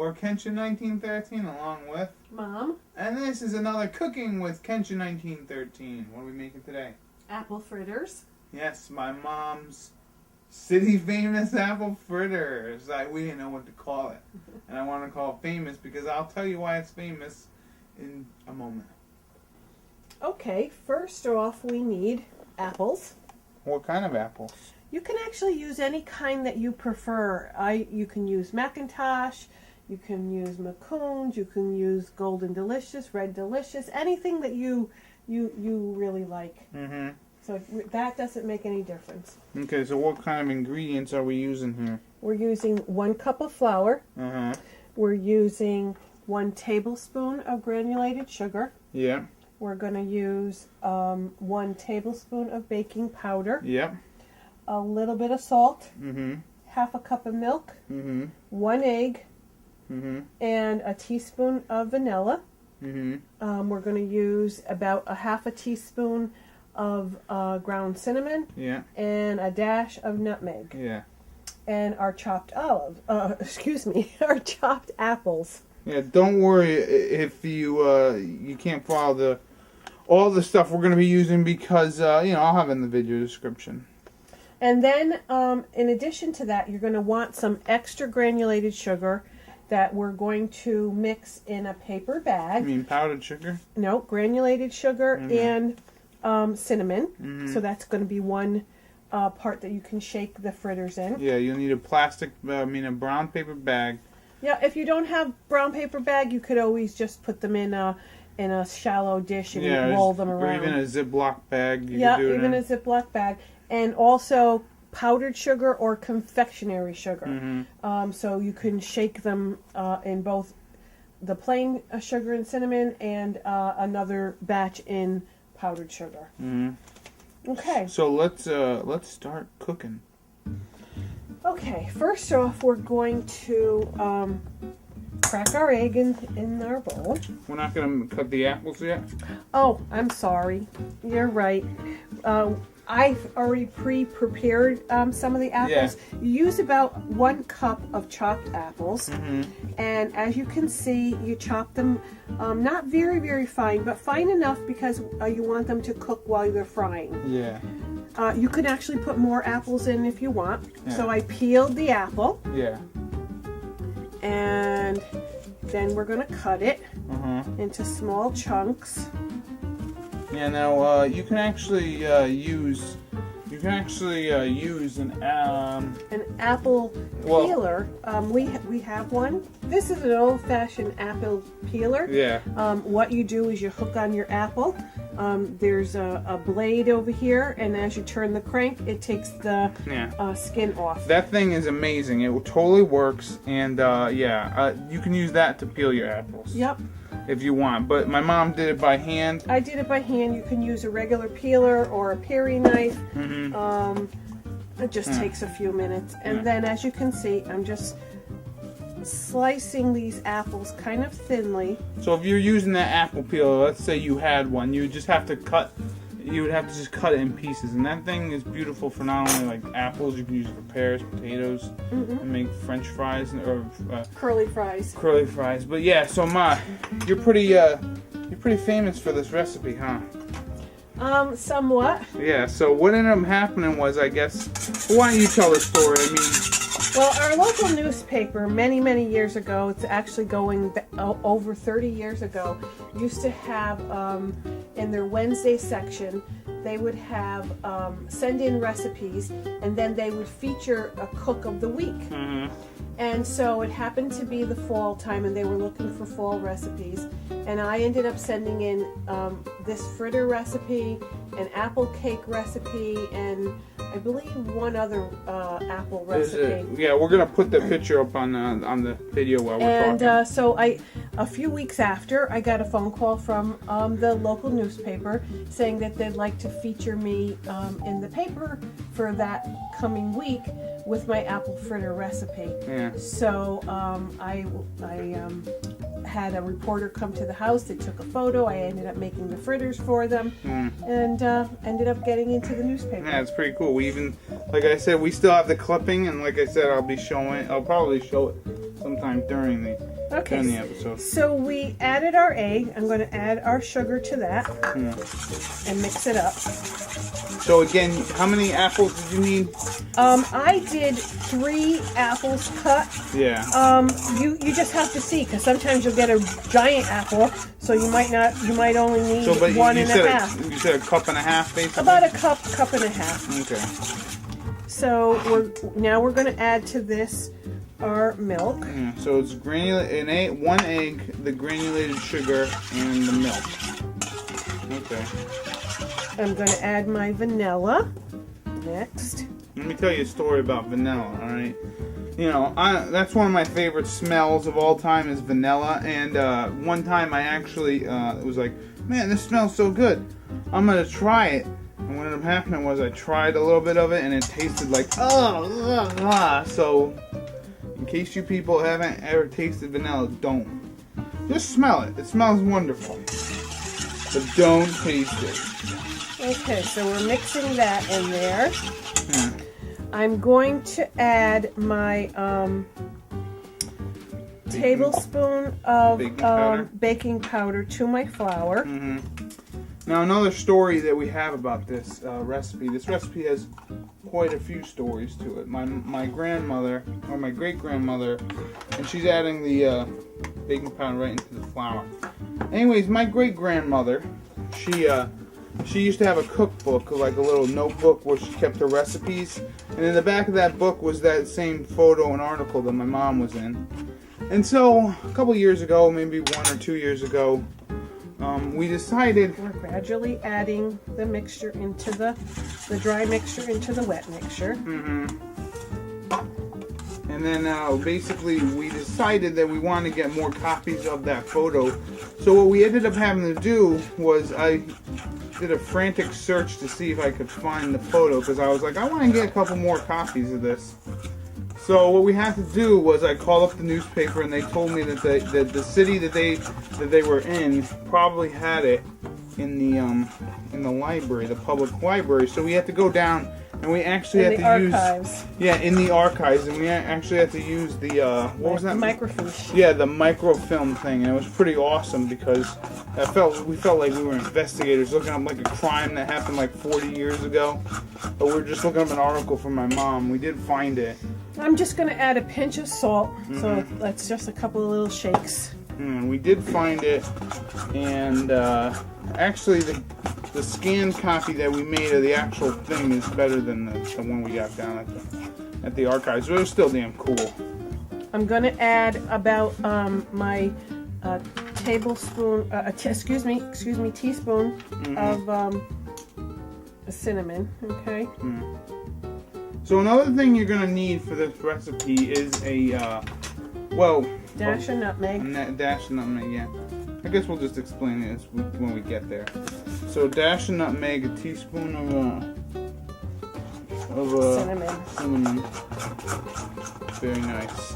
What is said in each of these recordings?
or Kenshin1913 along with Mom. And this is another Cooking with Kenshin1913. What are we making today? Apple fritters. Yes, my mom's city famous apple fritters. We didn't know what to call it. And I want to call it famous because I'll tell you why it's famous in a moment. Okay, first off we need apples. What kind of apples? You can actually use any kind that you prefer. You can use Macintosh, you can use Macoons, you can use Golden Delicious, Red Delicious, anything that you really like. Mm-hmm. So that doesn't make any difference. Okay, so what kind of ingredients are we using here? We're using 1 cup of flour. Uh-huh. We're using 1 tablespoon of granulated sugar. Yeah. We're going to use 1 tablespoon of baking powder. Yep. A little bit of salt. Mm-hmm. Half a cup of milk. Mm-hmm. 1 egg. Mm-hmm. And a teaspoon of vanilla. Mm-hmm. We're going to use about a half a teaspoon of ground cinnamon. Yeah. And a dash of nutmeg. Yeah. And our chopped our chopped apples. Yeah, don't worry if you can't follow all the stuff we're going to be using because I'll have it in the video description. And then in addition to that, you're going to want some extra granulated sugar that we're going to mix in a paper bag. You mean powdered sugar? No, granulated sugar and cinnamon. Mm-hmm. So that's going to be one part that you can shake the fritters in. Yeah, you'll need a brown paper bag. Yeah, if you don't have brown paper bag, you could always just put them in a shallow dish and roll them around. Or even a Ziploc bag. Yeah, even a Ziploc bag. And also powdered sugar or confectionery sugar. Mm-hmm. So you can shake them in both the plain sugar and cinnamon and another batch in powdered sugar. Mm-hmm. Okay. So let's start cooking. Okay, first off, we're going to crack our egg in our bowl. We're not going to cut the apples yet? Oh, I'm sorry. You're right. I've already pre-prepared some of the apples. Yeah. You use about 1 cup of chopped apples. Mm-hmm. And as you can see, you chop them not very, very fine, but fine enough because you want them to cook while they're frying. Yeah. You can actually put more apples in if you want. Yeah. So I peeled the apple. Yeah. And then we're going to cut it into small chunks. Yeah. Now you can actually use an apple peeler. We have one. This is an old-fashioned apple peeler. Yeah. What you do is you hook on your apple. There's a blade over here, and as you turn the crank, it takes the skin off. That thing is amazing. It totally works, and you can use that to peel your apples. Yep. If you want, but my mom did it by hand. I did it by hand. You can use a regular peeler or a paring knife. Mm-hmm. It just takes a few minutes, and then as you can see, I'm just slicing these apples kind of thinly. So if you're using that apple peeler, let's say you had one, you would just have to cut it in pieces, and that thing is beautiful for not only like apples, you can use it for pears, potatoes, and make French fries or curly fries. Curly fries. But yeah, so Ma, you're pretty famous for this recipe, huh? Somewhat. Yeah. So what ended up happening was, I guess, why don't you tell the story? I mean. Well, our local newspaper, many, many years ago, it's actually going over 30 years ago, used to have, in their Wednesday section, they would have send in recipes, and then they would feature a cook of the week. Mm-hmm. And so it happened to be the fall time, and they were looking for fall recipes. And I ended up sending in this fritter recipe, an apple cake recipe, and I believe one other apple recipe. Yeah, we're gonna put the picture up on the video while we're talking. And so a few weeks after, I got a phone call from the local newspaper saying that they'd like to feature me in the paper for that coming week with my apple fritter recipe. Yeah. So I had a reporter come to the house. They took a photo. I ended up making the fritters for them, and ended up getting into the newspaper. Yeah, it's pretty cool. We even, like I said, we still have the clipping, and like I said, I'll probably show it sometime during Okay. during the episode. So we added our egg. I'm going to add our sugar to that and mix it up. So again, how many apples did you need? I did 3 apples cut. Yeah. You just have to see, because sometimes you'll get a giant apple, so you might only need one and a half. You said a cup and a half, basically? About a cup and a half. Okay. So now we're going to add to this our milk. Yeah, so it's one egg, the granulated sugar, and the milk. Okay. I'm going to add my vanilla next. Let me tell you a story about vanilla, alright? You know, that's one of my favorite smells of all time is vanilla, and one time I actually was like, man, this smells so good. I'm going to try it. And what ended up happening was I tried a little bit of it, and it tasted like, So, in case you people haven't ever tasted vanilla, don't. Just smell it. It smells wonderful. But don't taste it. Okay, so we're mixing that in there. I'm going to add my tablespoon of baking powder to my flour. Now another story that we have about this recipe. This recipe has quite a few stories to it. My grandmother, or my great-grandmother, and she's adding the baking powder right into the flour. Anyways, my great-grandmother, she used to have a cookbook, like a little notebook where she kept her recipes. And in the back of that book was that same photo and article that my mom was in. And so, a couple years ago, maybe 1 or 2 years ago, we decided... We're gradually adding the mixture into the dry mixture into the wet mixture. And then basically we decided that we wanted to get more copies of that photo. So what we ended up having to do was I did a frantic search to see if I could find the photo, because I was like, I want to get a couple more copies of this. So what we had to do was I called up the newspaper, and they told me that the city that they were in probably had it in the library, the public library. So we had to go down, and we actually had to use in the archives, and we actually had to use the what was that? Microfiche. Yeah, the microfilm thing, and it was pretty awesome because we felt like we were investigators looking up like a crime that happened like 40 years ago. But we were just looking up an article from my mom. We did find it. I'm just going to add a pinch of salt, so that's just a couple of little shakes. We did find it, and actually the scanned copy that we made of the actual thing is better than the one we got down at the archives. But it was still damn cool. I'm going to add about my tablespoon, teaspoon of cinnamon. Okay. So another thing you're gonna need for this recipe is a dash of nutmeg. Dash of nutmeg, yeah. I guess we'll just explain this when we get there. So dash of nutmeg, a teaspoon of cinnamon. Very nice.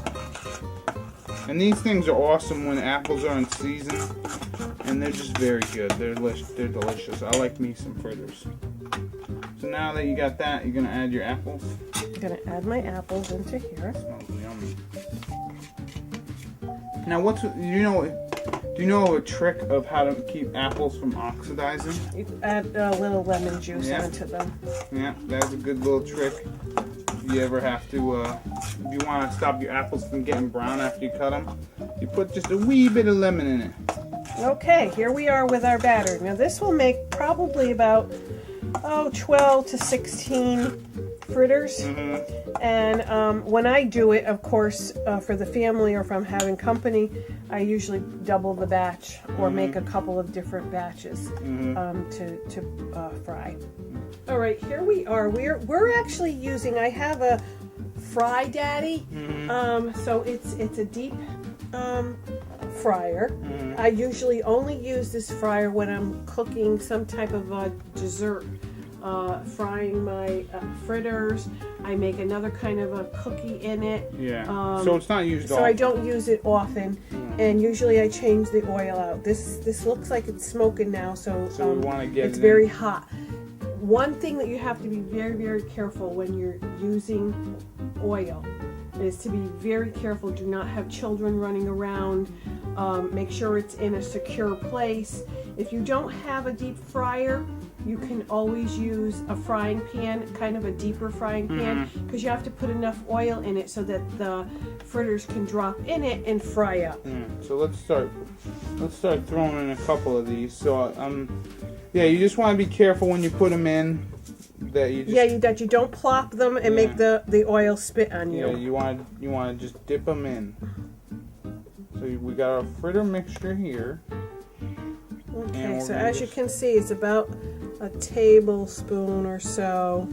And these things are awesome when apples are in season, and they're just very good. They're delicious. I like me some fritters. So now that you got that, you're gonna add your apples. I'm gonna add my apples into here. That smells yummy. Now, do you know a trick of how to keep apples from oxidizing? You add a little lemon juice onto them. Yeah, that's a good little trick. If you ever have to, if you want to stop your apples from getting brown after you cut them, you put just a wee bit of lemon in it. Okay, here we are with our batter. Now this will make probably about 12 to 16 fritters. And when I do it, of course, for the family or if I'm having company, I usually double the batch or make a couple of different batches to fry. All right, here we are. We're actually using. I have a Fry Daddy, so it's a deep fryer. I usually only use this fryer when I'm cooking some type of a dessert. Frying my fritters. I make another kind of a cookie in it. Yeah. So it's not used often. So I don't use it often, and usually I change the oil out. This looks like it's smoking now, so we want to get it's very hot. One thing that you have to be very, very careful when you're using oil is to be very careful. Do not have children running around. Make sure it's in a secure place. If you don't have a deep fryer, you can always use a frying pan, kind of a deeper frying pan, because you have to put enough oil in it so that the fritters can drop in it and fry up. So let's start throwing in a couple of these. So yeah, you just want to be careful when you put them in that you just, that you don't plop them and make the oil spit on you. Yeah, you want to just dip them in. So we got our fritter mixture here. Okay, so as you can see, it's about a tablespoon or so.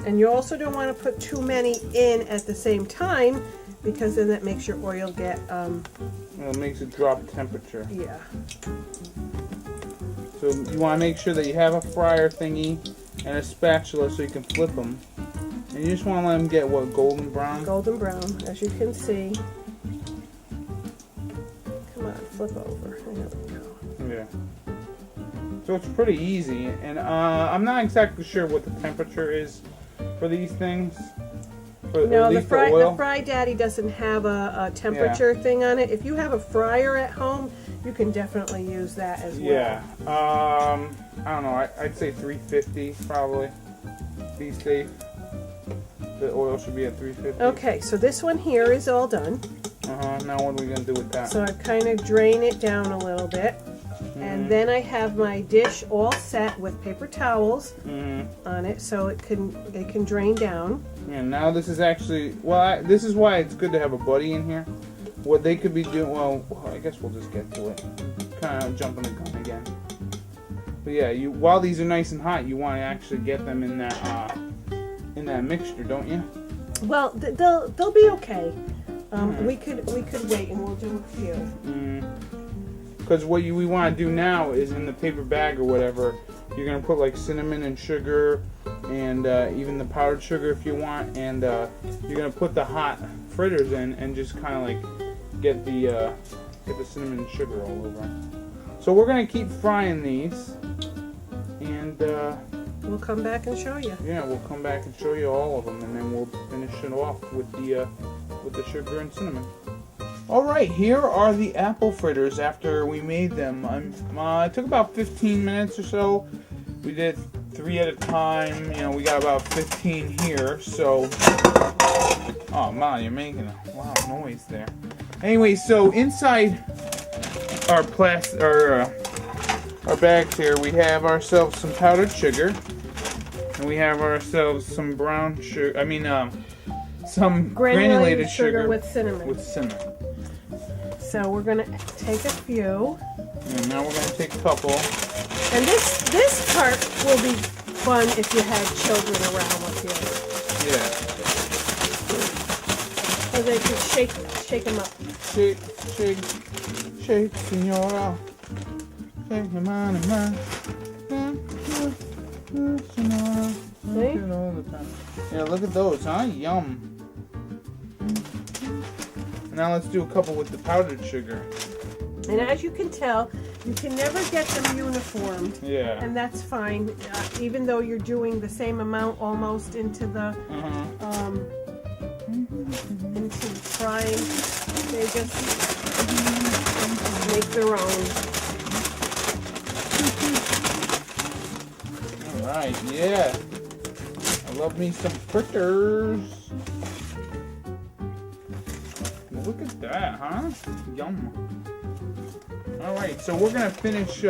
And you also don't want to put too many in at the same time, because then that makes your oil get it makes it drop temperature. Yeah. So you want to make sure that you have a fryer thingy and a spatula so you can flip them. And you just want to let them get what, golden brown? Golden brown, as you can see. Come on, flip over. There we go. Yeah. So it's pretty easy, and I'm not exactly sure what the temperature is for these things. No, the Fry Daddy doesn't have a temperature thing on it. If you have a fryer at home, you can definitely use that as well. Yeah. I don't know. I'd say 350 probably. Be safe. The oil should be at 350. Okay, so this one here is all done. Now what are we going to do with that? So I kind of drain it down a little bit. And then I have my dish all set with paper towels on it, so it can drain down. Yeah, now this is actually, this is why it's good to have a buddy in here. What they could be doing, well, I guess we'll just get to it. Kind of jumping the gun again. But yeah, while these are nice and hot, you want to actually get them in that mixture, don't you? Well, they'll be okay. We could wait and we'll do a few. Because what we want to do now is in the paper bag or whatever, you're going to put like cinnamon and sugar and even the powdered sugar if you want, and you're going to put the hot fritters in and just kind of like get the cinnamon and sugar all over. So we're going to keep frying these, and we'll come back and show you. Yeah, we'll come back and show you all of them, and then we'll finish it off with the sugar and cinnamon. Alright, here are the apple fritters after we made them. It took about 15 minutes or so. We did 3 at a time. You know, we got about 15 here, so... Oh, man, you're making a loud noise there. Anyway, so inside our bags here, we have ourselves some powdered sugar. And we have ourselves some brown sugar, some granulated sugar with cinnamon. So we're going to take a few. And now we're going to take a couple. And this part will be fun if you had children around with you. Yeah. So they can shake them up. Shake, senora. Shake your money, man. See? Yeah, look at those, huh? Yum. Now let's do a couple with the powdered sugar. And as you can tell, you can never get them uniform. Yeah. And that's fine, even though you're doing the same amount almost into the into the frying. They just make their own. All right, yeah. I love me some fritters. Look at that, huh? Yum. Alright, so we're going to finish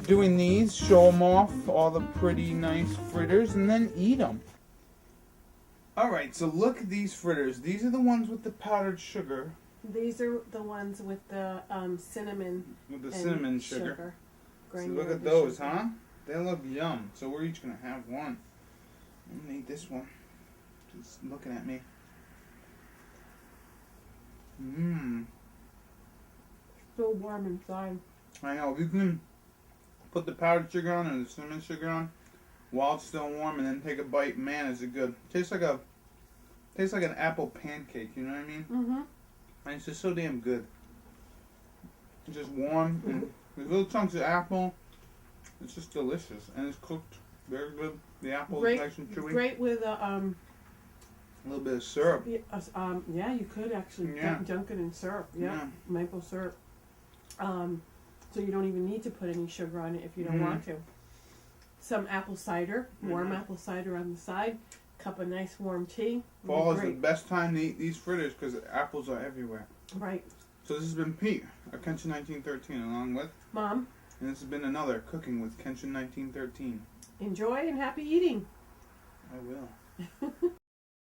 doing these, show them off, all the pretty nice fritters, and then eat them. Alright, so look at these fritters. These are the ones with the powdered sugar. These are the ones with the cinnamon. With the cinnamon sugar. So look Granulated at those, sugar. huh? They look yum. So we're each going to have one. I'm going to eat this one. Just looking at me. Still warm inside. I know. You can put the powdered sugar on and the cinnamon sugar on while it's still warm, and then take a bite. Man, is it good! Tastes like an apple pancake. You know what I mean? And it's just so damn good. It's just warm. And there's little chunks of apple, It's just delicious, and it's cooked very good. The apple Great, is nice and chewy. great with A little bit of syrup. yeah, you could actually dunk it in syrup. Yeah, maple syrup. So you don't even need to put any sugar on it if you don't want to. Some apple cider, warm apple cider on the side. Cup of nice warm tea. Fall is the best time to eat these fritters because apples are everywhere. Right. So this has been Pete, of Kenshin1913, along with Mom. And this has been another Cooking with Kenshin1913. Enjoy and happy eating. I will.